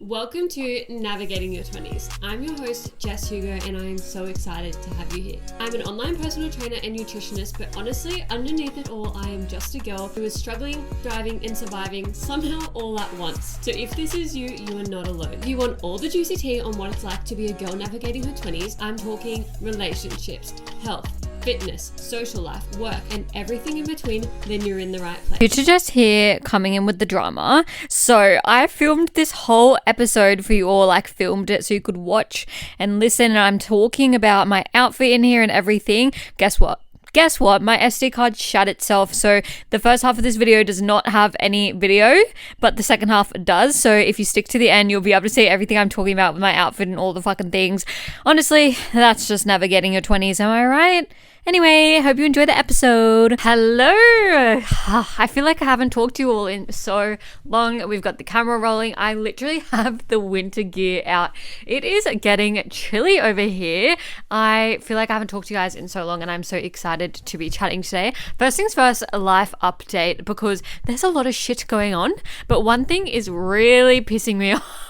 Welcome to Navigating Your 20s. I'm your host, Jess Hugo, and I am so excited to have you here. I'm an online personal trainer and nutritionist, but honestly, underneath it all, I am just a girl who is struggling, thriving, and surviving somehow all at once. So if this is you, you are not alone. If you want all the juicy tea on what it's like to be a girl navigating her 20s, I'm talking relationships, health, fitness, social life, work, and everything in between, then you're in the right place. Future just here coming in with the drama. So I filmed this whole episode for you all, filmed it so you could watch and listen, and I'm talking about my outfit in here and everything. Guess what? My SD card shut itself, so the first half of this video does not have any video, but the second half does. So if you stick to the end, you'll be able to see everything I'm talking about with my outfit and all the fucking things. Honestly, that's just navigating your 20s, am I right? Anyway, hope you enjoy the episode. Hello! I feel like I haven't talked to you all in so long. We've got the camera rolling. I literally have the winter gear out. It is getting chilly over here. I feel like I haven't talked to you guys in so long, and I'm so excited to be chatting today. First things first, a life update, because there's a lot of shit going on, but one thing is really pissing me off.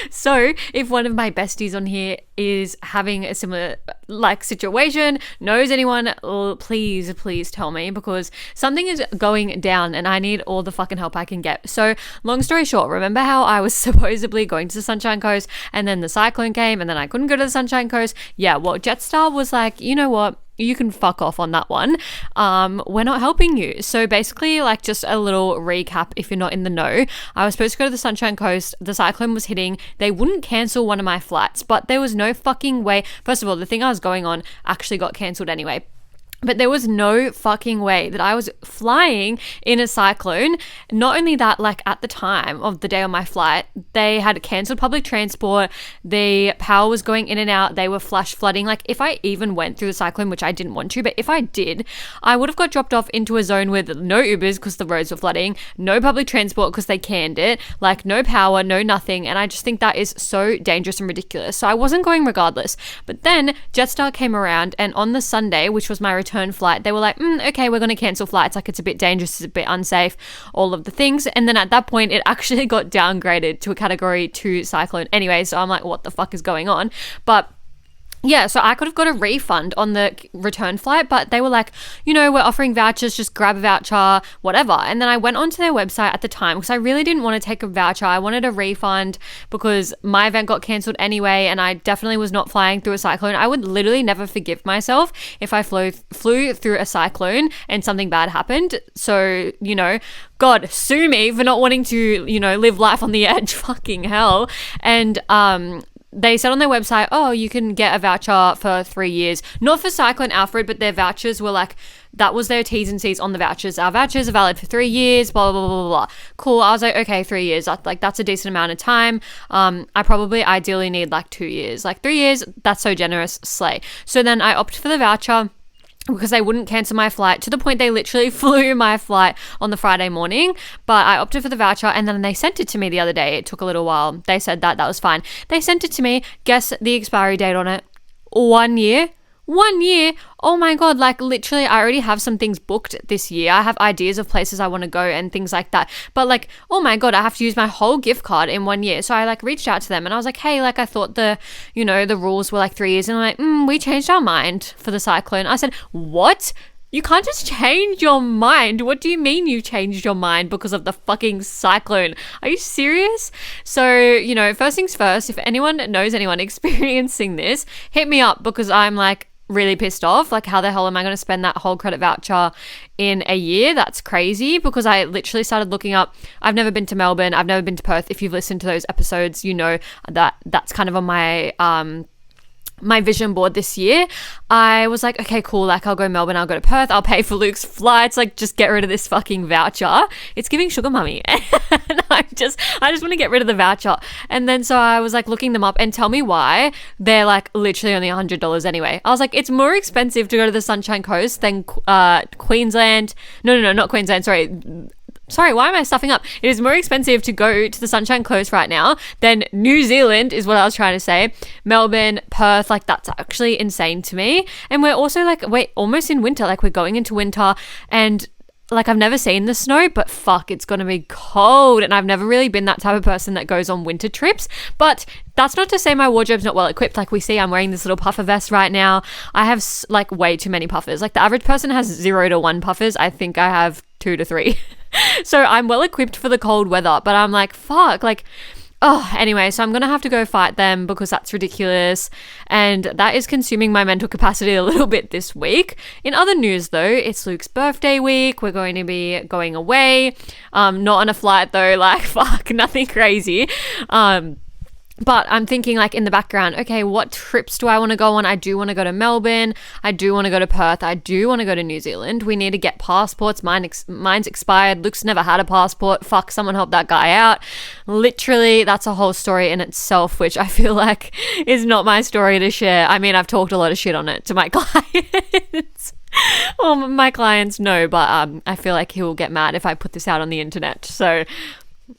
So if one of my besties on here is having a similar situation, knows anyone, please tell me, because something is going down and I need all the fucking help I can get. So long story short, remember how I was supposedly going to the Sunshine Coast and then the cyclone came and then I couldn't go to the Sunshine Coast? Yeah, well, Jetstar was like, you know what? You can fuck off on that one. We're not helping you. So basically, just a little recap if you're not in the know. I was supposed to go to the Sunshine Coast. The cyclone was hitting. They wouldn't cancel one of my flights, but there was no fucking way. First of all, the thing I was going on actually got cancelled anyway. But there was no fucking way that I was flying in a cyclone. Not only that, at the time of the day on my flight, they had cancelled public transport. The power was going in and out. They were flash flooding. If I even went through the cyclone, which I didn't want to, but if I did, I would have got dropped off into a zone with no Ubers because the roads were flooding, no public transport because they canned it, no power, no nothing. And I just think that is so dangerous and ridiculous. So I wasn't going regardless. But then Jetstar came around, and on the Sunday, which was my return flight, they were like, okay, we're going to cancel flights. It's a bit dangerous, it's a bit unsafe, all of the things. And then at that point, it actually got downgraded to a category 2 cyclone anyway. So I'm like, what the fuck is going on? But yeah, so I could have got a refund on the return flight, but they were like, we're offering vouchers, just grab a voucher, whatever. And then I went onto their website at the time because I really didn't want to take a voucher. I wanted a refund because my event got cancelled anyway, and I definitely was not flying through a cyclone. I would literally never forgive myself if I flew through a cyclone and something bad happened. So, God, sue me for not wanting to, live life on the edge. Fucking hell. And, they said on their website, you can get a voucher for 3 years. Not for Cyclone Alfred, but their vouchers were that was their T's and C's on the vouchers. Our vouchers are valid for 3 years, blah, blah, blah, blah, blah. Cool. I was like, okay, 3 years. That's a decent amount of time. I probably ideally need 2 years. 3 years, that's so generous. Slay. So then I opted for the voucher because they wouldn't cancel my flight, to the point they literally flew my flight on the Friday morning. But I opted for the voucher, and then they sent it to me the other day. It took a little while. They said that was fine. They sent it to me. Guess the expiry date on it? 1 year. 1 year. Oh my God. Literally, I already have some things booked this year. I have ideas of places I want to go and things like that. But oh my God, I have to use my whole gift card in 1 year. So I reached out to them and I was like, hey, I thought the rules were 3 years. And I'm like, we changed our mind for the cyclone. I said, what? You can't just change your mind. What do you mean you changed your mind because of the fucking cyclone? Are you serious? So, first things first, if anyone knows anyone experiencing this, hit me up, because I'm really pissed off. How the hell am I going to spend that whole credit voucher in a year? That's crazy, because I literally started looking up. I've never been to Melbourne. I've never been to Perth. If you've listened to those episodes, that's kind of on my vision board this year. I was like, okay, cool. I'll go Melbourne, I'll go to Perth, I'll pay for Luke's flights, just get rid of this fucking voucher. It's giving sugar mummy. And I just want to get rid of the voucher. And then so I was looking them up, and tell me why they're literally only $100 anyway. I was like, it's more expensive to go to the Sunshine Coast than Queensland. No, not Queensland. Sorry, why am I stuffing up? It is more expensive to go to the Sunshine Coast right now than New Zealand, is what I was trying to say. Melbourne, Perth, that's actually insane to me. And we're also we're almost in winter, we're going into winter, and like I've never seen the snow, but fuck, it's gonna be cold. And I've never really been that type of person that goes on winter trips. But that's not to say my wardrobe's not well equipped. Like we see, I'm wearing this little puffer vest right now. I have like way too many puffers. Like the average person has 0 to 1 puffers. I think I have 2 to 3. So I'm well equipped for the cold weather, but I'm like, fuck, like, oh, anyway, so I'm going to have to go fight them because that's ridiculous. And that is consuming my mental capacity a little bit this week. In other news, though, it's Luke's birthday week. We're going to be going away. Not on a flight, though. Like, fuck, nothing crazy. But I'm thinking like in the background, okay, what trips do I want to go on? I do want to go to Melbourne. I do want to go to Perth. I do want to go to New Zealand. We need to get passports. Mine's expired. Luke's never had a passport. Fuck, someone help that guy out. Literally, that's a whole story in itself, which I feel like is not my story to share. I mean, I've talked a lot of shit on it to my clients. Well, my clients know, but I feel like he'll get mad if I put this out on the internet. So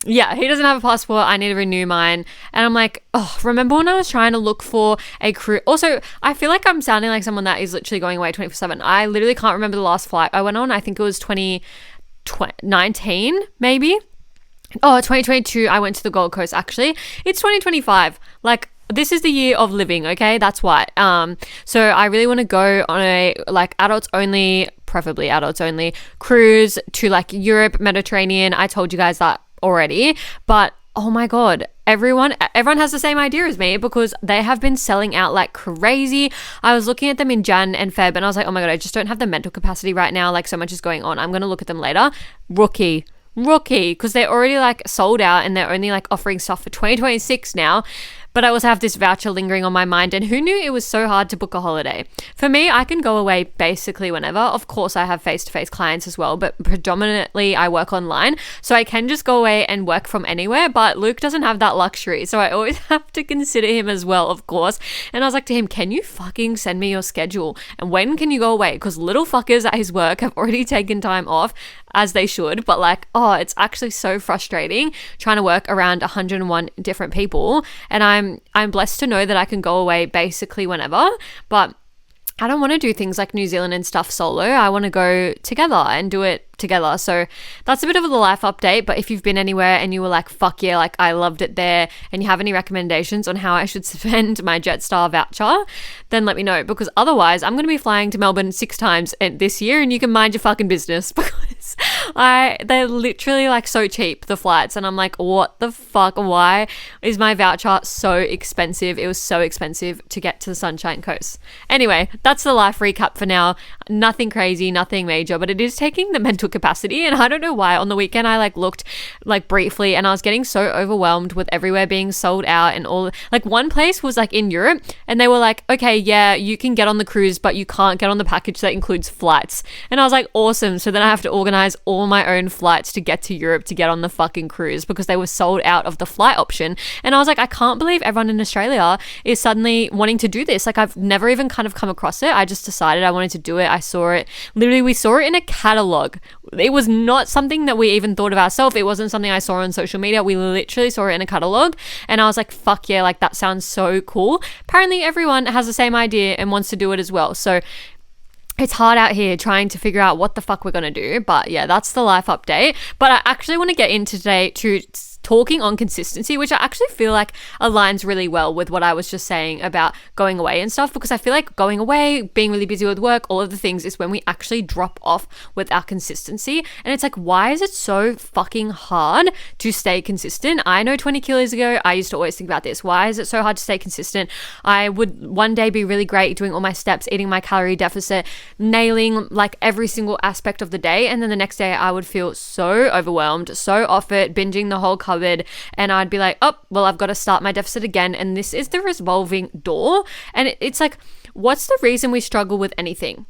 yeah, he doesn't have a passport. I need to renew mine. And I'm like, oh, remember when I was trying to look for a cruise? Also, I feel like I'm sounding like someone that is literally going away 24/7. I literally can't remember the last flight I went on. I think it was 2019, maybe. Oh, 2022, I went to the Gold Coast, actually. It's 2025. Like, this is the year of living, okay? That's why. So I really want to go on a, like, adults only, preferably adults only, cruise to, like, Europe, Mediterranean. I told you guys that already, but oh my god, everyone has the same idea as me because they have been selling out like crazy. I was looking at them in Jan and Feb and I was like, oh my god, I just don't have the mental capacity right now, like so much is going on. I'm gonna look at them later. Rookie, because they're already like sold out and they're only like offering stuff for 2026 now. But I also have this voucher lingering on my mind, and who knew it was so hard to book a holiday? For me, I can go away basically whenever. Of course, I have face-to-face clients as well, but predominantly I work online. So I can just go away and work from anywhere, but Luke doesn't have that luxury. So I always have to consider him as well, of course. And I was like to him, can you fucking send me your schedule? And when can you go away? Because little fuckers at his work have already taken time off, as they should. But like, oh, it's actually so frustrating trying to work around 101 different people. And I'm blessed to know that I can go away basically whenever, but I don't want to do things like New Zealand and stuff solo. I want to go together and do it together. So that's a bit of a life update. But if you've been anywhere and you were like, fuck yeah, like I loved it there, and you have any recommendations on how I should spend my Jetstar voucher, then let me know, because otherwise I'm going to be flying to Melbourne 6 times this year and you can mind your fucking business because they're literally like so cheap, the flights, and I'm like, what the fuck? Why is my voucher so expensive? It was so expensive to get to the Sunshine Coast. Anyway, that's the life recap for now. Nothing crazy, nothing major, but it is taking the mental capacity. And I don't know why. On the weekend I like looked like briefly and I was getting so overwhelmed with everywhere being sold out, and all like one place was like in Europe and they were like, okay, yeah, you can get on the cruise but you can't get on the package that includes flights. And I was like, awesome. So then I have to organize all my own flights to get to Europe to get on the fucking cruise because they were sold out of the flight option. And I was like, I can't believe everyone in Australia is suddenly wanting to do this. Like I've never even kind of come across it. I just decided I wanted to do it. I saw it. Literally, we saw it in a catalog. It was not something that we even thought of ourselves. It wasn't something I saw on social media. We literally saw it in a catalog and I was like, fuck yeah, like that sounds so cool. Apparently everyone has the same idea and wants to do it as well. So it's hard out here trying to figure out what the fuck we're going to do. But yeah, that's the life update. But I actually want to get into today to talking on consistency, which I actually feel like aligns really well with what I was just saying about going away and stuff, because I feel like going away, being really busy with work, all of the things is when we actually drop off with our consistency. And it's like, why is it so fucking hard to stay consistent? I know 20 kilos ago, I used to always think about this. Why is it so hard to stay consistent? I would one day be really great doing all my steps, eating my calorie deficit, nailing like every single aspect of the day. And then the next day I would feel so overwhelmed, so off it, binging the whole cupboard. And I'd be like, oh, well, I've got to start my deficit again. And this is the revolving door. And it's like, what's the reason we struggle with anything?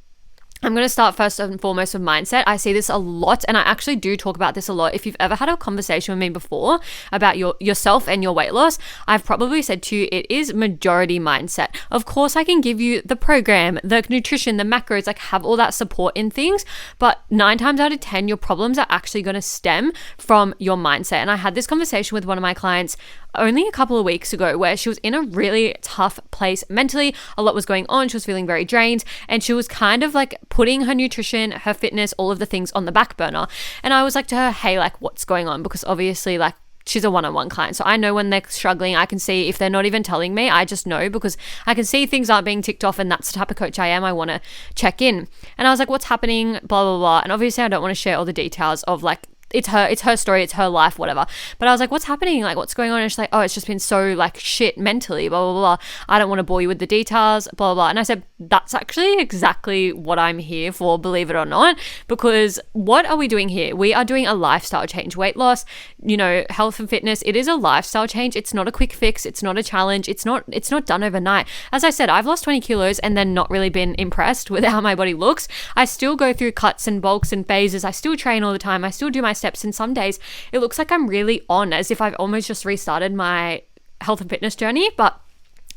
I'm going to start first and foremost with mindset. I see this a lot, and I actually do talk about this a lot. If you've ever had a conversation with me before about yourself and your weight loss, I've probably said to you, it is majority mindset. Of course, I can give you the program, the nutrition, the macros, like have all that support in things, but 9 times out of 10, your problems are actually going to stem from your mindset. And I had this conversation with one of my clients only a couple of weeks ago where she was in a really tough place mentally. A lot was going on. She was feeling very drained, and she was kind of like putting her nutrition, her fitness, all of the things on the back burner. And I was like to her, hey, like, what's going on? Because obviously, like, she's a one-on-one client. So I know when they're struggling. I can see if they're not even telling me. I just know because I can see things aren't being ticked off, and that's the type of coach I am. I want to check in. And I was like, what's happening? Blah, blah, blah. And obviously I don't want to share all the details of like, it's her story, it's her life, whatever. But I was like, what's happening? Like, what's going on? And she's like, oh, it's just been so like shit mentally, blah, blah, blah. I don't want to bore you with the details, blah, blah, blah. And I said, that's actually exactly what I'm here for, believe it or not, because what are we doing here? We are doing a lifestyle change. Weight loss, health and fitness, it is a lifestyle change. It's not a quick fix. It's not a challenge. It's not done overnight. As I said, I've lost 20 kilos and then not really been impressed with how my body looks. I still go through cuts and bulks and phases. I still train all the time. I still do my steps, and some days it looks like I'm really on, as if I've almost just restarted my health and fitness journey, but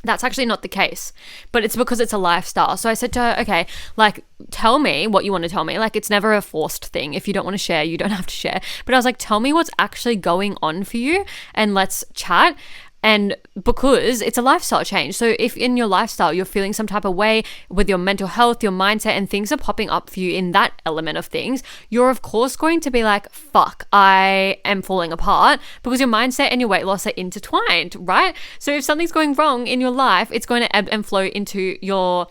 that's actually not the case. But it's because it's a lifestyle. So I said to her, okay, like, tell me what you want to tell me. Like, it's never a forced thing. If you don't want to share, you don't have to share. But I was like, tell me what's actually going on for you and let's chat. And because it's a lifestyle change. So if in your lifestyle you're feeling some type of way with your mental health, your mindset, and things are popping up for you in that element of things, you're of course going to be like, fuck, I am falling apart, because your mindset and your weight loss are intertwined, right? So if something's going wrong in your life, it's going to ebb and flow into your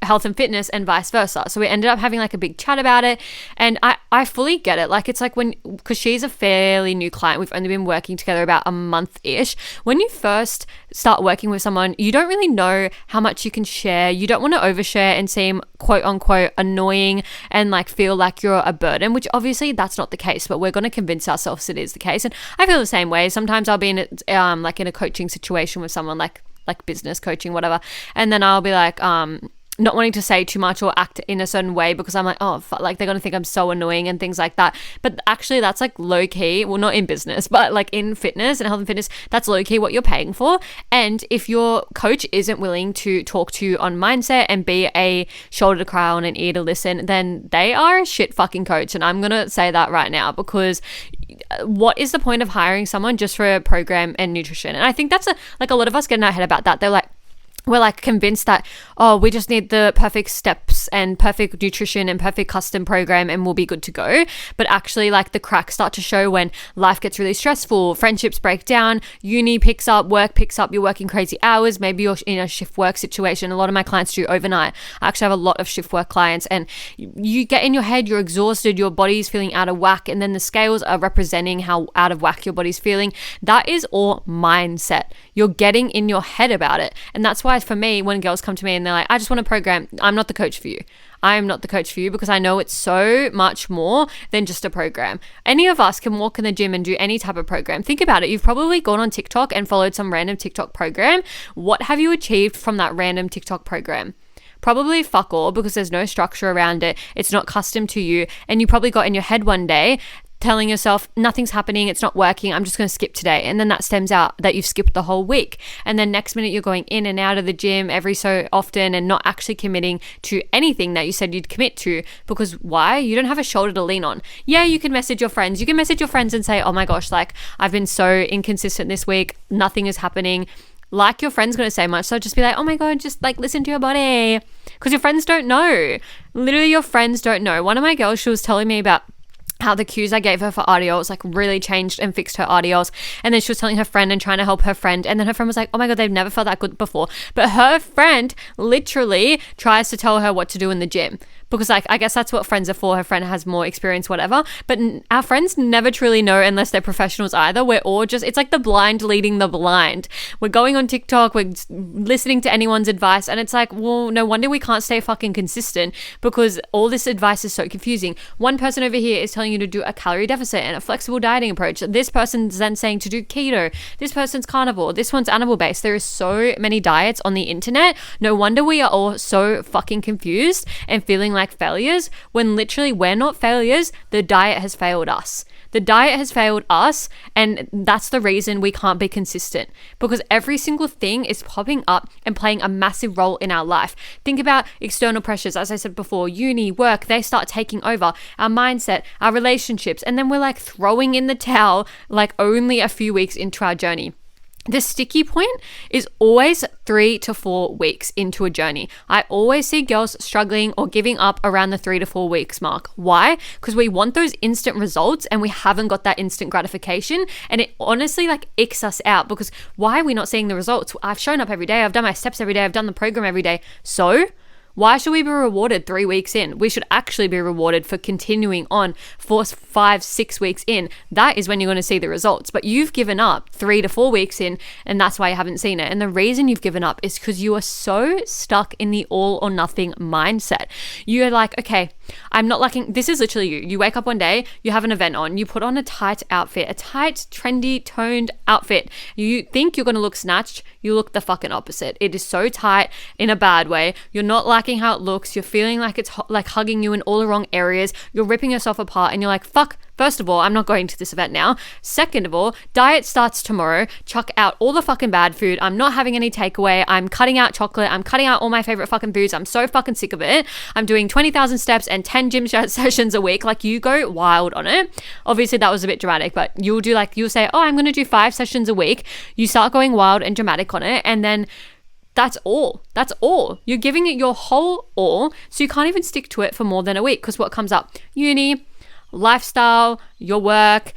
health and fitness and vice versa. So we ended up having like a big chat about it, and I fully get it. Like, it's like because she's a fairly new client, we've only been working together about a month-ish. When you first start working with someone, you don't really know how much you can share. You don't want to overshare and seem quote unquote annoying and like feel like you're a burden, which obviously that's not the case, but we're going to convince ourselves it is the case. And I feel the same way. Sometimes I'll be in like in a coaching situation with someone, like business coaching, whatever, and then I'll be like not wanting to say too much or act in a certain way because I'm like, oh, like they're going to think I'm so annoying and things like that. But actually that's like low key, well, not in business, but like in fitness and health and fitness, that's low key what you're paying for. And if your coach isn't willing to talk to you on mindset and be a shoulder to cry on and ear to listen, then they are a shit fucking coach. And I'm going to say that right now, because what is the point of hiring someone just for a program and nutrition? And I think that's a lot of us get in our head about that. We're like convinced that, oh, we just need the perfect steps and perfect nutrition and perfect custom program and we'll be good to go. But actually, like, the cracks start to show when life gets really stressful, friendships break down, uni picks up, work picks up, you're working crazy hours, maybe you're in a shift work situation. A lot of my clients do overnight. I actually have a lot of shift work clients, and you get in your head, you're exhausted, your body's feeling out of whack, and then the scales are representing how out of whack your body's feeling. That is all mindset. You're getting in your head about it. And that's why for me, when girls come to me and they're like, I just want a program, I'm not the coach for you. I am not the coach for you, because I know it's so much more than just a program. Any of us can walk in the gym and do any type of program. Think about it. You've probably gone on TikTok and followed some random TikTok program. What have you achieved from that random TikTok program? Probably fuck all, because there's no structure around it. It's not custom to you. And you probably got in your head one day telling yourself, nothing's happening, it's not working, I'm just going to skip today. And then that stems out that you've skipped the whole week. And then next minute you're going in and out of the gym every so often and not actually committing to anything that you said you'd commit to. Because why? You don't have a shoulder to lean on. Yeah, you can message your friends. You can message your friends and say, oh my gosh, like, I've been so inconsistent this week, nothing is happening. Like, your friend's going to say much. So just be like, oh my God, just like listen to your body. Because your friends don't know. Literally, your friends don't know. One of my girls, she was telling me about how the cues I gave her for RDLs like really changed and fixed her RDLs. And then she was telling her friend and trying to help her friend. And then her friend was like, oh my God, they've never felt that good before. But her friend literally tries to tell her what to do in the gym. Because like, I guess that's what friends are for. Her friend has more experience, whatever. But our friends never truly know unless they're professionals either. We're all just, it's like the blind leading the blind. We're going on TikTok, we're listening to anyone's advice. And it's like, well, no wonder we can't stay fucking consistent, because all this advice is so confusing. One person over here is telling you to do a calorie deficit and a flexible dieting approach. This person's then saying to do keto. This person's carnivore. This one's animal based. There is so many diets on the internet. No wonder we are all so fucking confused and feeling like failures, when literally we're not failures. The diet has failed us. The diet has failed us, and that's the reason we can't be consistent, because every single thing is popping up and playing a massive role in our life. Think about external pressures. As I said before, uni, work, they start taking over our mindset, our relationships, and then we're like throwing in the towel like only a few weeks into our journey. The sticky point is always 3 to 4 weeks into a journey. I always see girls struggling or giving up around the 3 to 4 weeks mark. Why? Because we want those instant results and we haven't got that instant gratification. And it honestly like icks us out, because why are we not seeing the results? I've shown up every day. I've done my steps every day. I've done the program every day. So why should we be rewarded 3 weeks in? We should actually be rewarded for continuing on 4, 5, 6 weeks in. That is when you're going to see the results. But you've given up 3 to 4 weeks in, and that's why you haven't seen it. And the reason you've given up is because you are so stuck in the all or nothing mindset. You're like, okay, I'm not liking, this is literally you. You wake up one day, you have an event on, you put on a tight outfit, a tight, trendy, toned outfit. You think you're going to look snatched, you look the fucking opposite. It is so tight in a bad way. You're not liking how it looks. You're feeling like it's like hugging you in all the wrong areas. You're ripping yourself apart and you're like, fuck, first of all, I'm not going to this event now. Second of all, diet starts tomorrow. Chuck out all the fucking bad food. I'm not having any takeaway. I'm cutting out chocolate. I'm cutting out all my favorite fucking foods. I'm so fucking sick of it. I'm doing 20,000 steps and 10 gym sessions a week. Like, you go wild on it. Obviously that was a bit dramatic, but you'll say, oh, I'm going to do 5 sessions a week. You start going wild and dramatic on it. And then that's all. You're giving it your whole all. So you can't even stick to it for more than a week, because what comes up? Uni, lifestyle, your work,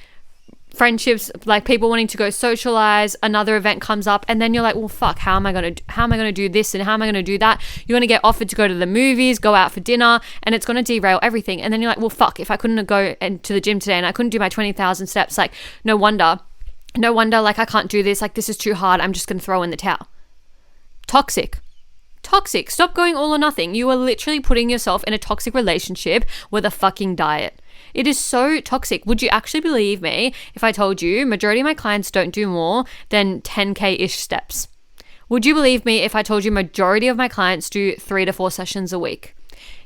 friendships, like people wanting to go socialize, another event comes up, and then you're like, well, fuck, how am I going to do this and how am I going to do that? You're going to get offered to go to the movies, go out for dinner, and it's going to derail everything. And then you're like, well, fuck, if I couldn't go to the gym today and I couldn't do my 20,000 steps, like no wonder, like I can't do this. Like, this is too hard. I'm just going to throw in the towel. Toxic. Stop going all or nothing. You are literally putting yourself in a toxic relationship with a fucking diet. It is so toxic. Would you actually believe me if I told you majority of my clients don't do more than 10K-ish steps? Would you believe me if I told you majority of my clients do 3 to 4 sessions a week?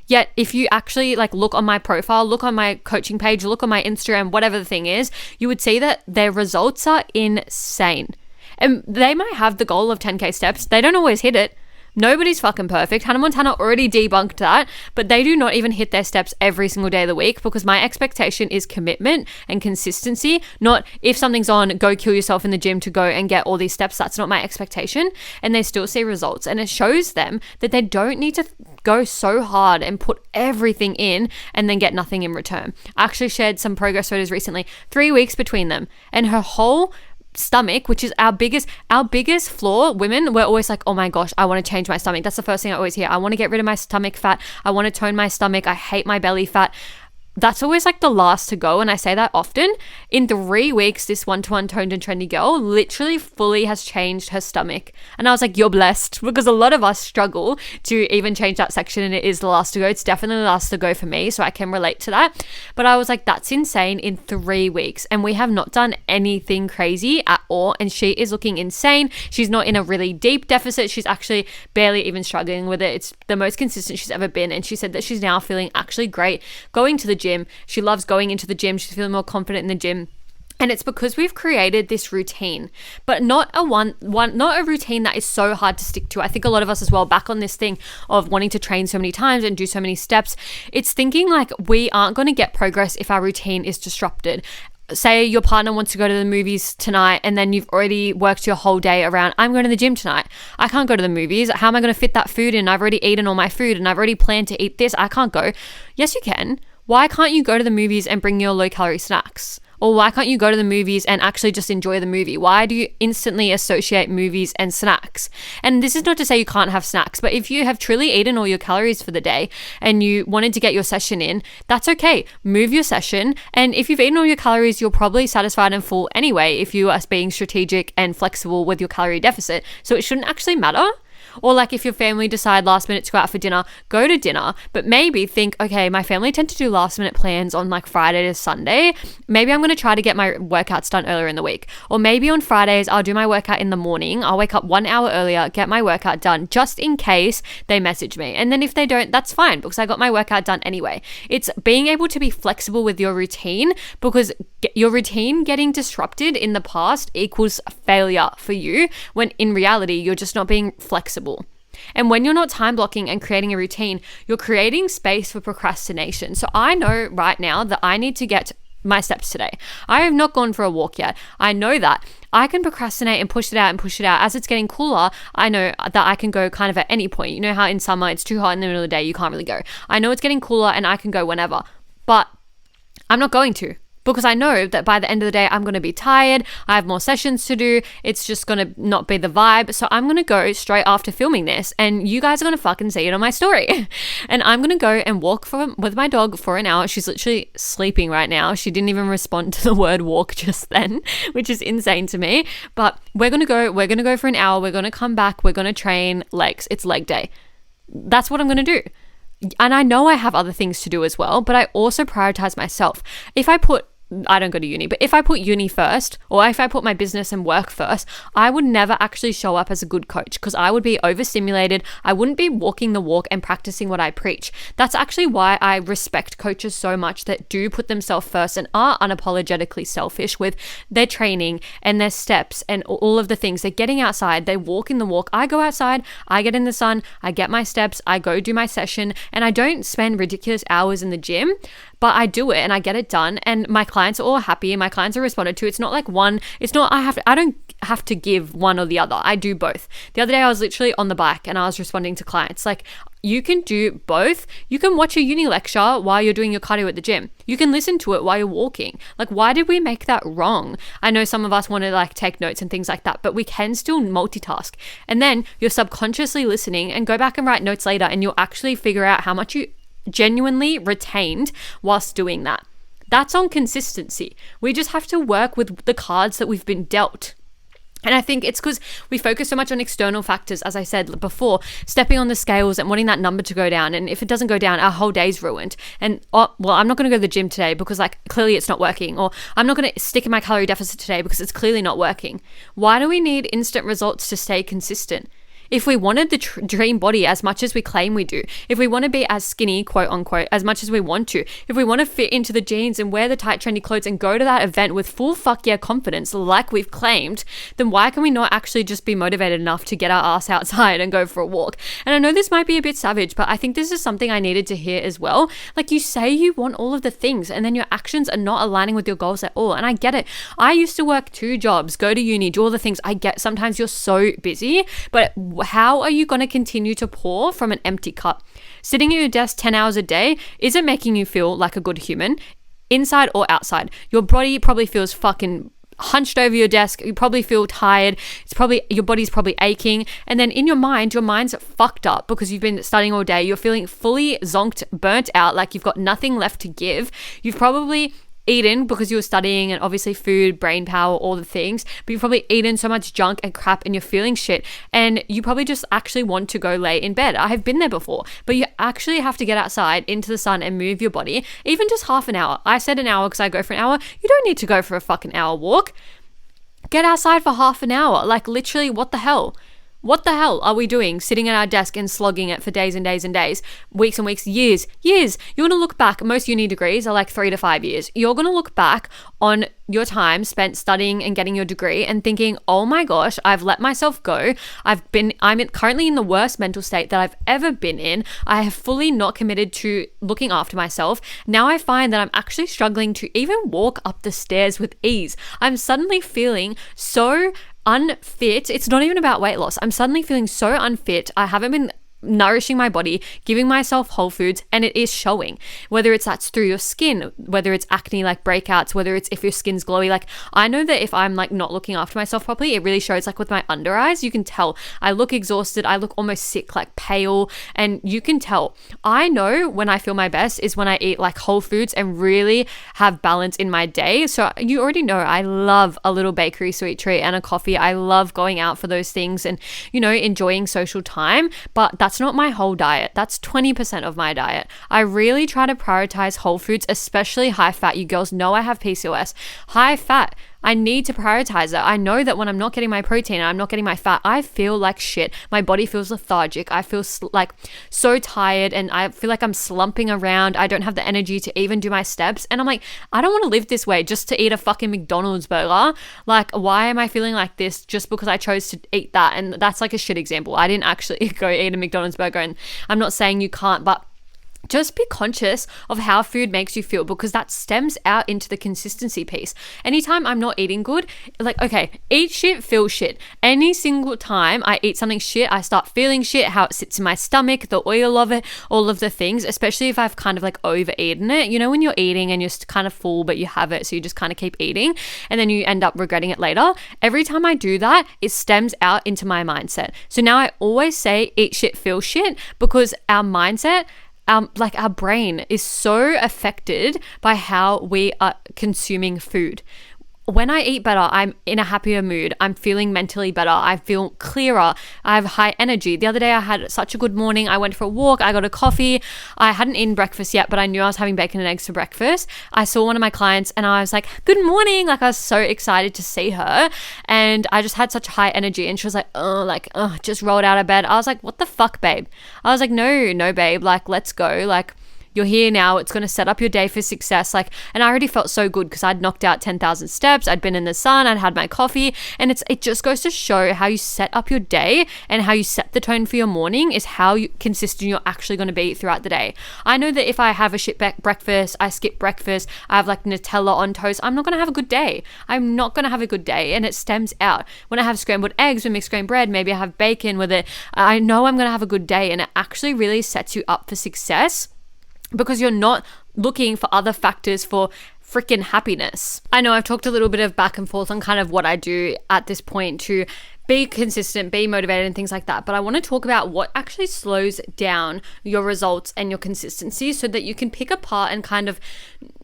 Yet if you actually like look on my profile, look on my coaching page, look on my Instagram, whatever the thing is, you would see that their results are insane. And they might have the goal of 10K steps. They don't always hit it. Nobody's fucking perfect. Hannah Montana already debunked that, but they do not even hit their steps every single day of the week, because my expectation is commitment and consistency, not if something's on, go kill yourself in the gym to go and get all these steps. That's not my expectation. And they still see results. And it shows them that they don't need to go so hard and put everything in and then get nothing in return. I actually shared some progress photos recently, 3 weeks between them, and her whole stomach, which is our biggest flaw. Women, we're always like, oh my gosh, I want to change my stomach. That's the first thing I always hear. I want to get rid of my stomach fat. I want to tone my stomach. I hate my belly fat. That's always like the last to go. And I say that often. In 3 weeks, this one-to-one toned and trendy girl literally fully has changed her stomach. And I was like, you're blessed, because a lot of us struggle to even change that section, and it is the last to go. It's definitely the last to go for me, so I can relate to that. But I was like, that's insane in 3 weeks. And we have not done anything crazy at all. And she is looking insane. She's not in a really deep deficit. She's actually barely even struggling with it. It's the most consistent she's ever been. And she said that she's now feeling actually great going to the gym. She loves going into the gym. She's feeling more confident in the gym. And it's because we've created this routine, but not a routine that is so hard to stick to. I think a lot of us as well, back on this thing of wanting to train so many times and do so many steps, it's thinking like we aren't going to get progress if our routine is disrupted. Say your partner wants to go to the movies tonight, and then you've already worked your whole day around, I'm going to the gym tonight. I can't go to the movies. How am I going to fit that food in? I've already eaten all my food and I've already planned to eat this. I can't go. Yes, you can. Why can't you go to the movies and bring your low-calorie snacks? Or why can't you go to the movies and actually just enjoy the movie? Why do you instantly associate movies and snacks? And this is not to say you can't have snacks, but if you have truly eaten all your calories for the day and you wanted to get your session in, that's okay. Move your session. And if you've eaten all your calories, you're probably satisfied and full anyway if you are being strategic and flexible with your calorie deficit. So it shouldn't actually matter. Or like if your family decide last minute to go out for dinner, go to dinner, but maybe think, okay, my family tend to do last minute plans on like Friday to Sunday. Maybe I'm going to try to get my workouts done earlier in the week. Or maybe on Fridays, I'll do my workout in the morning. I'll wake up 1 hour earlier, get my workout done just in case they message me. And then if they don't, that's fine because I got my workout done anyway. It's being able to be flexible with your routine, because your routine getting disrupted in the past equals failure for you, when in reality, you're just not being flexible. And when you're not time blocking and creating a routine, you're creating space for procrastination. So I know right now that I need to get my steps today. I have not gone for a walk yet. I know that. I can procrastinate and push it out and push it out. As it's getting cooler, I know that I can go kind of at any point. You know how in summer it's too hot in the middle of the day, you can't really go. I know it's getting cooler and I can go whenever, but I'm not going to, because I know that by the end of the day, I'm going to be tired. I have more sessions to do. It's just going to not be the vibe. So I'm going to go straight after filming this, and you guys are going to fucking see it on my story. And I'm going to go and walk with my dog for an hour. She's literally sleeping right now. She didn't even respond to the word walk just then, which is insane to me. But we're going to go for an hour. We're going to come back. We're going to train legs. It's leg day. That's what I'm going to do. And I know I have other things to do as well, but I also prioritize myself. I don't go to uni, but if I put uni first, or if I put my business and work first, I would never actually show up as a good coach, because I would be overstimulated. I wouldn't be walking the walk and practicing what I preach. That's actually why I respect coaches so much that do put themselves first and are unapologetically selfish with their training and their steps and all of the things. They're getting outside, they're walking the walk. I go outside, I get in the sun, I get my steps, I go do my session, and I don't spend ridiculous hours in the gym, but I do it and I get it done, and my clients are all happy and my clients are responded to. It's not like I don't have to give one or the other. I do both. The other day I was literally on the bike and I was responding to clients. Like, you can do both. You can watch a uni lecture while you're doing your cardio at the gym. You can listen to it while you're walking. Like, why did we make that wrong? I know some of us want to like take notes and things like that, but we can still multitask. And then you're subconsciously listening, and go back and write notes later, and you'll actually figure out how much you genuinely retained whilst doing that. That's on consistency. We just have to work with the cards that we've been dealt. And I think it's because we focus so much on external factors, as I said before, stepping on the scales and wanting that number to go down. And if it doesn't go down, our whole day's ruined. And, I'm not going to go to the gym today because like clearly it's not working. Or I'm not going to stick in my calorie deficit today because it's clearly not working. Why do we need instant results to stay consistent? If we wanted the dream body as much as we claim we do, if we want to be as skinny, quote unquote, as much as we want to, if we want to fit into the jeans and wear the tight, trendy clothes and go to that event with full fuck yeah confidence like we've claimed, then why can we not actually just be motivated enough to get our ass outside and go for a walk? And I know this might be a bit savage, but I think this is something I needed to hear as well. Like, you say you want all of the things and then your actions are not aligning with your goals at all. And I get it. I used to work 2 jobs, go to uni, do all the things. I get sometimes you're so busy, but how are you going to continue to pour from an empty cup? Sitting at your desk 10 hours a day isn't making you feel like a good human, inside or outside. Your body probably feels fucking hunched over your desk. You probably feel tired. Your body's probably aching. And then in your mind's fucked up because you've been studying all day. You're feeling fully zonked, burnt out, like you've got nothing left to give. You've probably eaten because you were studying, and obviously food, brain power, all the things, but you've probably eaten so much junk and crap and you're feeling shit, and you probably just actually want to go lay in bed. I have been there before, but you actually have to get outside into the sun and move your body, even just half an hour. I said an hour because I go for an hour. You don't need to go for a fucking hour walk. Get outside for half an hour. Like, literally, what the hell? What the hell are we doing sitting at our desk and slogging it for days and days and days, weeks and weeks, years? You're going to look back. Most uni degrees are like 3 to 5 years. You're going to look back on your time spent studying and getting your degree and thinking, oh my gosh, I've let myself go. I'm currently in the worst mental state that I've ever been in. I have fully not committed to looking after myself. Now I find that I'm actually struggling to even walk up the stairs with ease. I'm suddenly feeling so unfit. It's not even about weight loss. I'm suddenly feeling so unfit. I haven't been nourishing my body, giving myself whole foods, and it is showing. Whether that's through your skin, whether it's acne like breakouts, whether it's if your skin's glowy. Like, I know that if I'm like not looking after myself properly, it really shows. Like with my under eyes, you can tell I look exhausted, I look almost sick, like pale, and you can tell. I know when I feel my best is when I eat like whole foods and really have balance in my day. So you already know I love a little bakery sweet treat and a coffee. I love going out for those things and, you know, enjoying social time, but that's not my whole diet. That's 20% of my diet. I really try to prioritize whole foods, especially high fat. You girls know I have PCOS. High fat, I need to prioritize it. I know that when I'm not getting my protein and I'm not getting my fat, I feel like shit. My body feels lethargic. I feel like so tired, and I feel like I'm slumping around. I don't have the energy to even do my steps. And I'm like, I don't want to live this way just to eat a fucking McDonald's burger. Like, why am I feeling like this just because I chose to eat that? And that's like a shit example. I didn't actually go eat a McDonald's burger, and I'm not saying you can't, but just be conscious of how food makes you feel, because that stems out into the consistency piece. Anytime I'm not eating good, like, okay, eat shit, feel shit. Any single time I eat something shit, I start feeling shit, how it sits in my stomach, the oil of it, all of the things, especially if I've kind of like overeaten it. You know, when you're eating and you're kind of full, but you have it, so you just kind of keep eating and then you end up regretting it later. Every time I do that, it stems out into my mindset. So now I always say eat shit, feel shit, because our mindset, our brain is so affected by how we are consuming food. When I eat better, I'm in a happier mood. I'm feeling mentally better. I feel clearer. I have high energy. The other day I had such a good morning. I went for a walk. I got a coffee. I hadn't eaten breakfast yet, but I knew I was having bacon and eggs for breakfast. I saw one of my clients and I was like, good morning. Like, I was so excited to see her. And I just had such high energy. And she was like, just rolled out of bed. I was like, what the fuck, babe? I was like, no, babe. Like, let's go. Like, you're here now. It's going to set up your day for success. Like, and I already felt so good because I'd knocked out 10,000 steps. I'd been in the sun. I'd had my coffee. And it just goes to show how you set up your day and how you set the tone for your morning is how consistent you're actually going to be throughout the day. I know that if I have a shit breakfast, I skip breakfast, I have like Nutella on toast, I'm not going to have a good day. I'm not going to have a good day. And it stems out. When I have scrambled eggs with mixed grain bread, maybe I have bacon with it, I know I'm going to have a good day. And it actually really sets you up for success, because you're not looking for other factors for freaking happiness. I know I've talked a little bit of back and forth on kind of what I do at this point to be consistent, be motivated and things like that. But I want to talk about what actually slows down your results and your consistency so that you can pick apart and kind of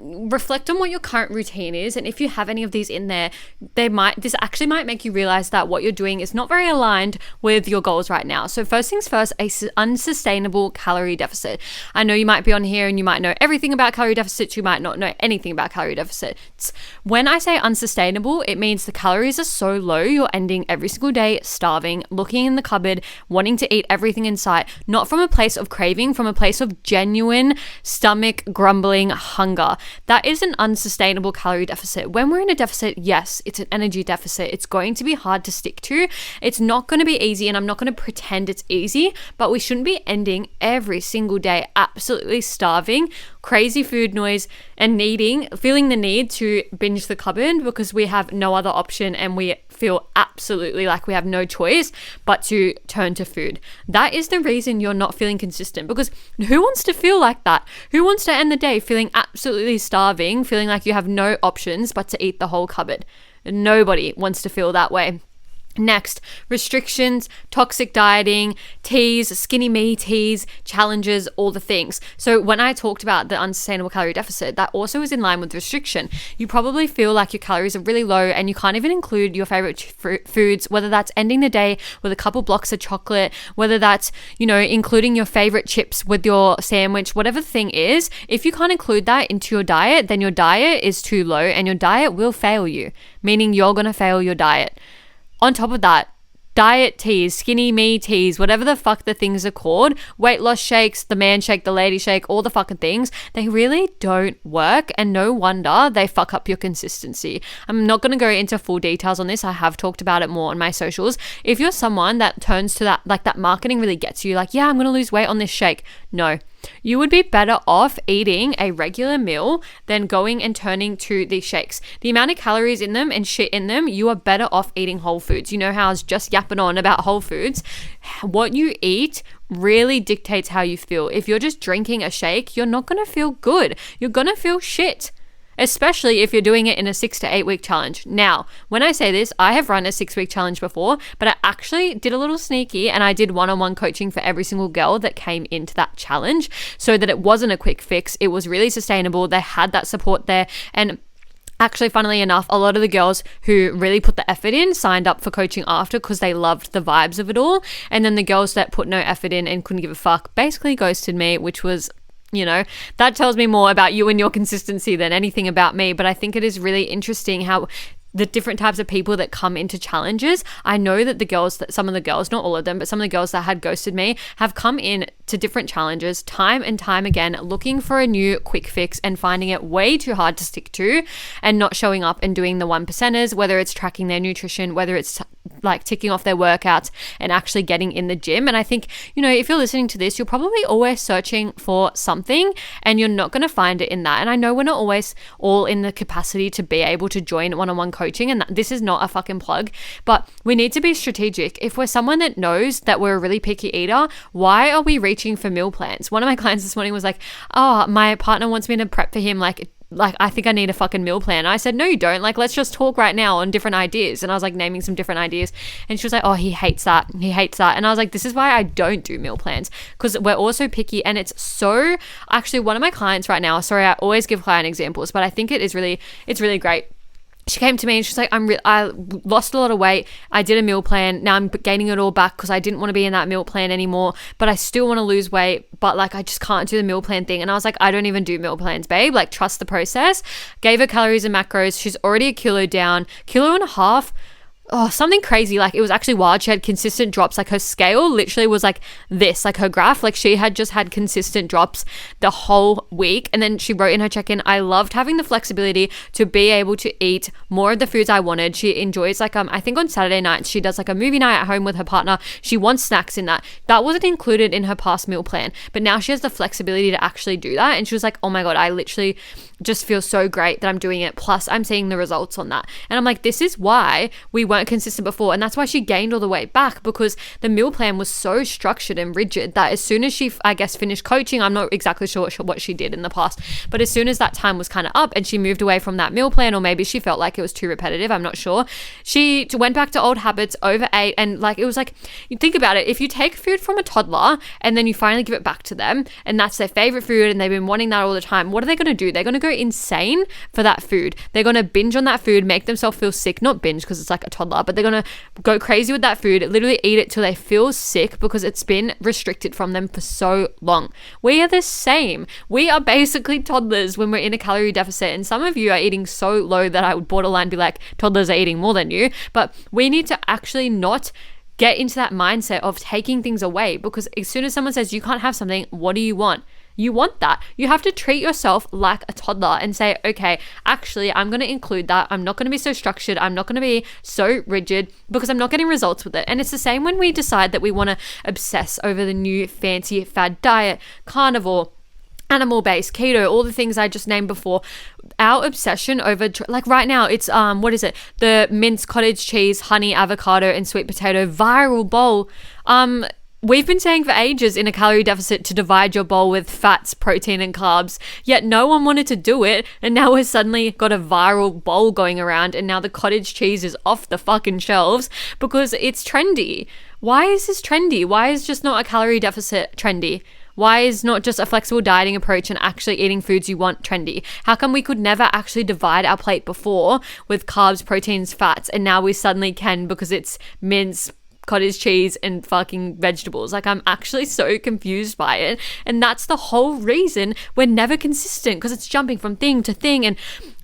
reflect on what your current routine is. And if you have any of these in there, this actually might make you realize that what you're doing is not very aligned with your goals right now. So first things first, unsustainable calorie deficit. I know you might be on here and you might know everything about calorie deficits. You might not know anything about calorie deficits. When I say unsustainable, it means the calories are so low, you're ending every single day starving, looking in the cupboard, wanting to eat everything in sight, not from a place of craving, from a place of genuine stomach grumbling hunger. That is an unsustainable calorie deficit. When we're in a deficit, yes, it's an energy deficit. It's going to be hard to stick to. It's not going to be easy, and I'm not going to pretend it's easy, but we shouldn't be ending every single day absolutely starving, crazy food noise, and feeling the need to binge the cupboard because we have no other option and we feel absolutely like we have no choice but to turn to food. That is the reason you're not feeling consistent, because who wants to feel like that? Who wants to end the day feeling absolutely starving, feeling like you have no options but to eat the whole cupboard? Nobody wants to feel that way. Next, restrictions, toxic dieting, teas, skinny me teas, challenges, all the things. So when I talked about the unsustainable calorie deficit, that also is in line with restriction. You probably feel like your calories are really low and you can't even include your favorite foods, whether that's ending the day with a couple blocks of chocolate, whether that's, including your favorite chips with your sandwich, whatever the thing is. If you can't include that into your diet, then your diet is too low and your diet will fail you, meaning you're going to fail your diet. On top of that, diet teas, skinny me teas, whatever the fuck the things are called, weight loss shakes, the man shake, the lady shake, all the fucking things, they really don't work, and no wonder they fuck up your consistency. I'm not going to go into full details on this. I have talked about it more on my socials. If you're someone that turns to that, like that marketing really gets you, like, yeah, I'm going to lose weight on this shake. No. You would be better off eating a regular meal than going and turning to these shakes. The amount of calories in them and shit in them, you are better off eating whole foods. You know how I was just yapping on about whole foods? What you eat really dictates how you feel. If you're just drinking a shake, you're not going to feel good. You're going to feel shit. Especially if you're doing it in a 6 to 8 week challenge. Now, when I say this, I have run a 6-week challenge before, but I actually did a little sneaky and I did one-on-one coaching for every single girl that came into that challenge so that it wasn't a quick fix. It was really sustainable. They had that support there. And actually, funnily enough, a lot of the girls who really put the effort in signed up for coaching after because they loved the vibes of it all. And then the girls that put no effort in and couldn't give a fuck basically ghosted me, which was, that tells me more about you and your consistency than anything about me. But I think it is really interesting how the different types of people that come into challenges. I know that some of the girls, not all of them, but some of the girls that had ghosted me have come in to different challenges time and time again, looking for a new quick fix and finding it way too hard to stick to and not showing up and doing the 1%ers, whether it's tracking their nutrition, whether it's like ticking off their workouts and actually getting in the gym. And I think, if you're listening to this, you're probably always searching for something and you're not going to find it in that. And I know we're not always all in the capacity to be able to join one-on-one coaching, and this is not a fucking plug, but we need to be strategic. If we're someone that knows that we're a really picky eater, why are we reaching for meal plans? One of my clients this morning was like, oh, my partner wants me to prep for him like I think I need a fucking meal plan. I said, no, you don't. Like, let's just talk right now on different ideas. And I was like naming some different ideas. And she was like, oh, he hates that. He hates that. And I was like, this is why I don't do meal plans, because we're also picky. And it's so, actually, one of my clients right now, sorry, I always give client examples, but I think it's really great. She came to me and she's like, I lost a lot of weight. I did a meal plan. Now I'm gaining it all back because I didn't want to be in that meal plan anymore, but I still want to lose weight, but like, I just can't do the meal plan thing. And I was like, I don't even do meal plans, babe. Like, trust the process. Gave her calories and macros. She's already a kilo down, 1.5 kilos. Oh, something crazy. Like, it was actually wild. She had consistent drops. Like, her scale literally was like this, like her graph, like she had just had consistent drops the whole week. And then she wrote in her check-in, I loved having the flexibility to be able to eat more of the foods I wanted. She enjoys like, I think on Saturday nights, she does like a movie night at home with her partner. She wants snacks in that. That wasn't included in her past meal plan, but now she has the flexibility to actually do that. And she was like, oh my God, I literally just feel so great that I'm doing it. Plus I'm seeing the results on that. And I'm like, this is why we weren't consistent before. And that's why she gained all the weight back, because the meal plan was so structured and rigid that as soon as she, I guess, finished coaching, I'm not exactly sure what she did in the past, but as soon as that time was kind of up and she moved away from that meal plan, or maybe she felt like it was too repetitive, I'm not sure, she went back to old habits, overate. And like, it was like, you think about it, if you take food from a toddler and then you finally give it back to them and that's their favorite food and they've been wanting that all the time, what are they going to do? They're going to go insane for that food. They're going to binge on that food, make themselves feel sick, not binge because it's like a toddler, but they're going to go crazy with that food, literally eat it till they feel sick because it's been restricted from them for so long. We are the same. We are basically toddlers when we're in a calorie deficit, and some of you are eating so low that I would borderline be like, toddlers are eating more than you. But we need to actually not get into that mindset of taking things away, because as soon as someone says you can't have something, what do you want? You want that. You have to treat yourself like a toddler and say, okay, actually, I'm going to include that. I'm not going to be so structured. I'm not going to be so rigid because I'm not getting results with it. And it's the same when we decide that we want to obsess over the new fancy fad diet, carnivore, animal-based, keto, all the things I just named before. Our obsession over, like right now, it's what is it? The minced cottage cheese, honey, avocado, and sweet potato viral bowl. We've been saying for ages in a calorie deficit to divide your bowl with fats, protein, and carbs, yet no one wanted to do it. And now we've suddenly got a viral bowl going around, and now the cottage cheese is off the fucking shelves because it's trendy. Why is this trendy? Why is just not a calorie deficit trendy? Why is not just a flexible dieting approach and actually eating foods you want trendy? How come we could never actually divide our plate before with carbs, proteins, fats, and now we suddenly can because it's mince, cottage cheese, and fucking vegetables? Like, I'm actually so confused by it. And that's the whole reason we're never consistent, because it's jumping from thing to thing. And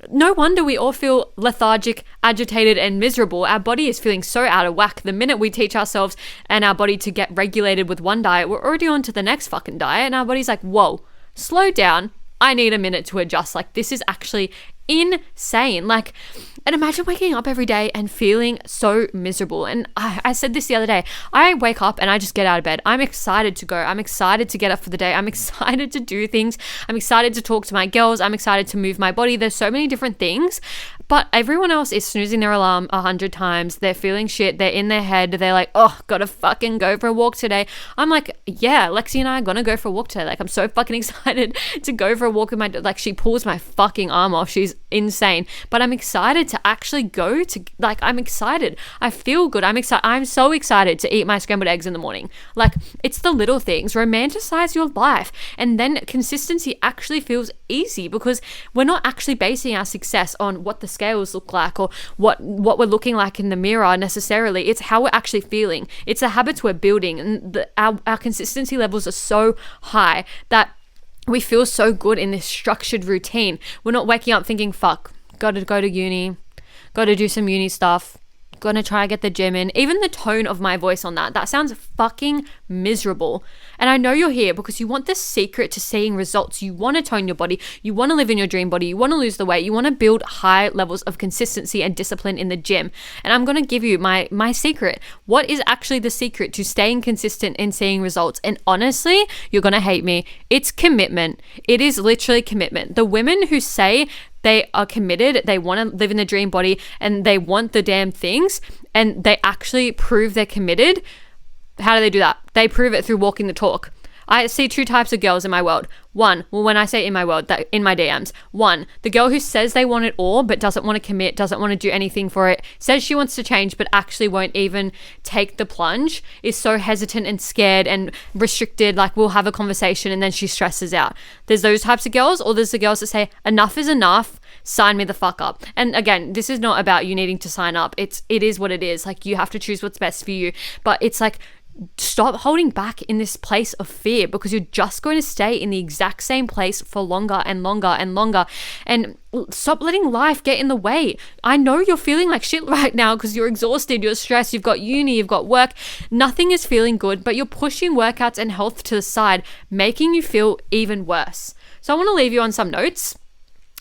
no wonder we all feel lethargic, agitated, and miserable. Our body is feeling so out of whack. The minute we teach ourselves and our body to get regulated with one diet, we're already on to the next fucking diet. And our body's like, whoa, slow down. I need a minute to adjust. Like, this is actually insane. Like, and imagine waking up every day and feeling so miserable. And I said this the other day, I wake up and I just get out of bed. I'm excited to go. I'm excited to get up for the day. I'm excited to do things. I'm excited to talk to my girls. I'm excited to move my body. There's so many different things, but everyone else is snoozing their alarm 100 times. They're feeling shit. They're in their head. They're like, oh, gotta fucking go for a walk today. I'm like, yeah, Lexi and I are gonna go for a walk today. Like, I'm so fucking excited to go for a walk with my, like, she pulls my fucking arm off. She's insane, but I'm excited to actually go to, like, I'm excited. I feel good. I'm excited. I'm so excited to eat my scrambled eggs in the morning. Like, it's the little things. Romanticize your life. And then consistency actually feels easy because we're not actually basing our success on what the scales look like or what we're looking like in the mirror necessarily. It's how we're actually feeling. It's the habits we're building, and our consistency levels are so high that we feel so good in this structured routine. We're not waking up thinking, fuck, gotta go to uni, gotta do some uni stuff, gonna try to get the gym in. Even the tone of my voice on that sounds fucking miserable. And I know you're here because you want the secret to seeing results. You want to tone your body. You want to live in your dream body. You want to lose the weight. You want to build high levels of consistency and discipline in the gym. And I'm going to give you my secret. What is actually the secret to staying consistent and seeing results? And honestly, you're going to hate me. It's commitment. It is literally commitment. The women who say they are committed, they want to live in the dream body, and they want the damn things, and they actually prove they're committed. How do they do that? They prove it through walking the talk. I see two types of girls in my world. One, well, when I say in my world, that in my DMs. One, the girl who says they want it all, but doesn't want to commit, doesn't want to do anything for it, says she wants to change, but actually won't even take the plunge, is so hesitant and scared and restricted, like we'll have a conversation and then she stresses out. There's those types of girls, or there's the girls that say, enough is enough, sign me the fuck up. And again, this is not about you needing to sign up. It is what it is. Like, you have to choose what's best for you. But it's like, stop holding back in this place of fear, because you're just going to stay in the exact same place for longer and longer and longer. And stop letting life get in the way. I know you're feeling like shit right now because you're exhausted, you're stressed, you've got uni, you've got work. Nothing is feeling good, but you're pushing workouts and health to the side, making you feel even worse. So I want to leave you on some notes.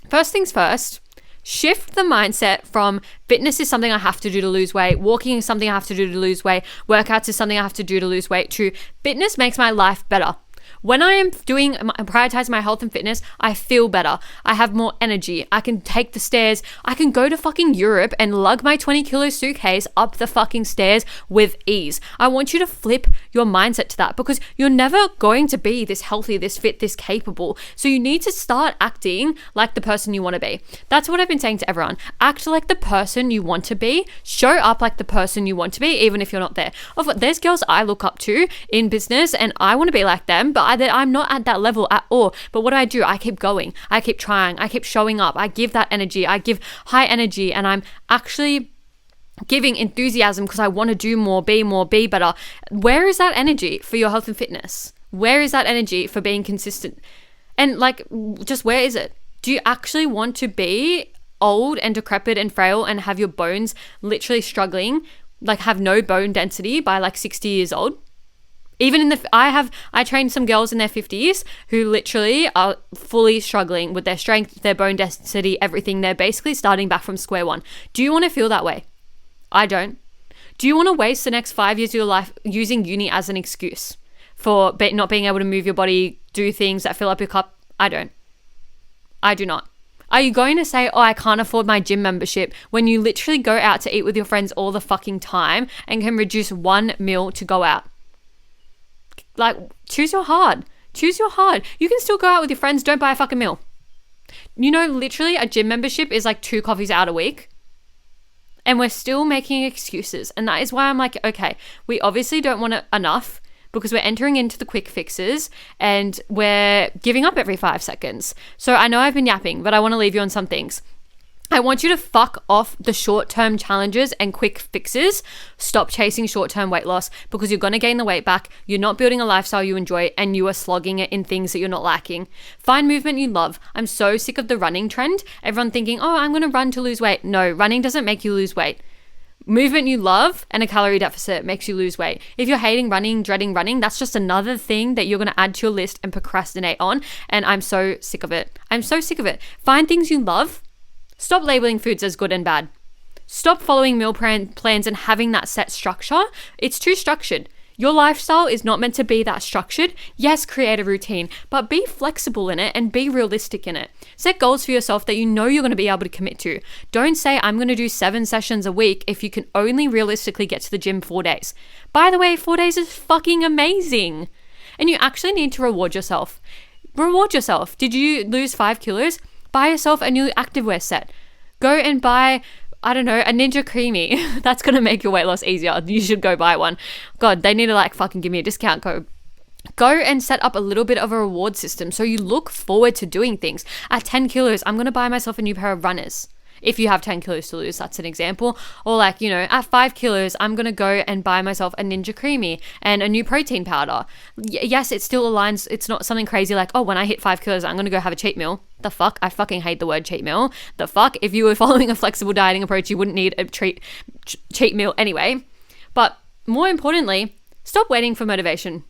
First things first, shift the mindset from fitness is something I have to do to lose weight, walking is something I have to do to lose weight, workouts is something I have to do to lose weight, to fitness makes my life better. When I am prioritizing my health and fitness, I feel better. I have more energy. I can take the stairs. I can go to fucking Europe and lug my 20-kilo suitcase up the fucking stairs with ease. I want you to flip your mindset to that, because you're never going to be this healthy, this fit, this capable. So you need to start acting like the person you want to be. That's what I've been saying to everyone. Act like the person you want to be. Show up like the person you want to be, even if you're not there. There's girls I look up to in business and I want to be like them, but I'm not at that level at all. But what do? I keep going. I keep trying. I keep showing up. I give that energy. I give high energy, and I'm actually giving enthusiasm because I want to do more, be better. Where is that energy for your health and fitness? Where is that energy for being consistent? And like, just where is it? Do you actually want to be old and decrepit and frail and have your bones literally struggling, like have no bone density by like 60 years old? Even I trained some girls in their 50s who literally are fully struggling with their strength, their bone density, everything. They're basically starting back from square one. Do you want to feel that way? I don't. Do you want to waste the next 5 years of your life using uni as an excuse for not being able to move your body, do things that fill up your cup? I don't. I do not. Are you going to say, oh, I can't afford my gym membership, when you literally go out to eat with your friends all the fucking time and can reduce one meal to go out? Like, choose your heart. Choose your heart. You can still go out with your friends. Don't buy a fucking meal. You know, literally a gym membership is like 2 coffees out a week. And we're still making excuses. And that is why I'm like, okay, we obviously don't want it enough, because we're entering into the quick fixes and we're giving up every 5 seconds. So I know I've been yapping, but I want to leave you on some things. I want you to fuck off the short-term challenges and quick fixes. Stop chasing short-term weight loss, because you're going to gain the weight back. You're not building a lifestyle you enjoy, and you are slogging it in things that you're not liking. Find movement you love. I'm so sick of the running trend. Everyone thinking, oh, I'm going to run to lose weight. No, running doesn't make you lose weight. Movement you love and a calorie deficit makes you lose weight. If you're hating running, dreading running, that's just another thing that you're going to add to your list and procrastinate on. And I'm so sick of it. I'm so sick of it. Find things you love. Stop labeling foods as good and bad. Stop following meal plans and having that set structure. It's too structured. Your lifestyle is not meant to be that structured. Yes, create a routine, but be flexible in it and be realistic in it. Set goals for yourself that you know you're going to be able to commit to. Don't say, I'm going to do 7 sessions a week if you can only realistically get to the gym 4 days. By the way, 4 days is fucking amazing. And you actually need to reward yourself. Reward yourself. Did you lose 5 kilos? Buy yourself a new activewear set. Go and buy, I don't know, a Ninja Creamy. That's going to make your weight loss easier. You should go buy one. God, they need to like fucking give me a discount code. Go and set up a little bit of a reward system so you look forward to doing things. At 10 kilos, I'm going to buy myself a new pair of runners. If you have 10 kilos to lose, that's an example. Or like, you know, at 5 kilos, I'm going to go and buy myself a Ninja Creamy and a new protein powder. Yes, it still aligns. It's not something crazy like, oh, when I hit 5 kilos, I'm going to go have a cheat meal. The fuck? I fucking hate the word cheat meal. The fuck? If you were following a flexible dieting approach, you wouldn't need a cheat meal anyway. But more importantly, stop waiting for motivation.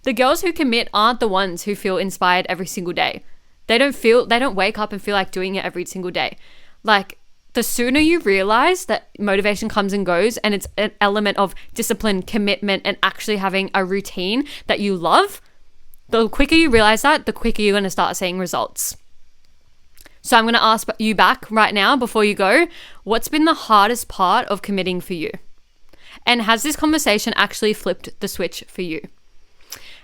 The girls who commit aren't the ones who feel inspired every single day. They don't wake up and feel like doing it every single day. Like, the sooner you realize that motivation comes and goes and it's an element of discipline, commitment, and actually having a routine that you love, the quicker you realize that, the quicker you're going to start seeing results. So I'm going to ask you back right now before you go, what's been the hardest part of committing for you? And has this conversation actually flipped the switch for you?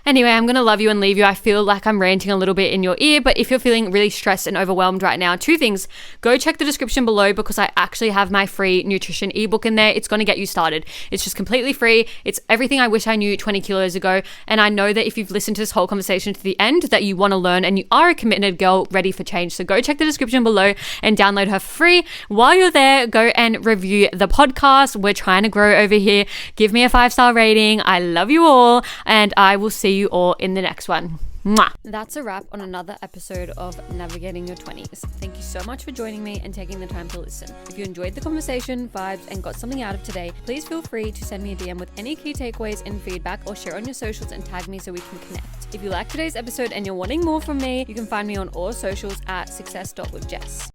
Anyway, I'm going to love you and leave you. I feel like I'm ranting a little bit in your ear, but if you're feeling really stressed and overwhelmed right now, 2 things. Go check the description below because I actually have my free nutrition ebook in there. It's going to get you started. It's just completely free. It's everything I wish I knew 20 kilos ago. And I know that if you've listened to this whole conversation to the end, that you want to learn and you are a committed girl ready for change. So go check the description below and download her free. While you're there, go and review the podcast. We're trying to grow over here. Give me a 5-star rating. I love you all, and I will see you all in the next one. Mwah. That's a wrap on another episode of Navigating Your 20s. Thank you so much for joining me and taking the time to listen. If you enjoyed the conversation, vibes, and got something out of today, please feel free to send me a DM with any key takeaways and feedback, or share on your socials and tag me so we can connect. If you liked today's episode and you're wanting more from me, you can find me on all socials at success.withjess.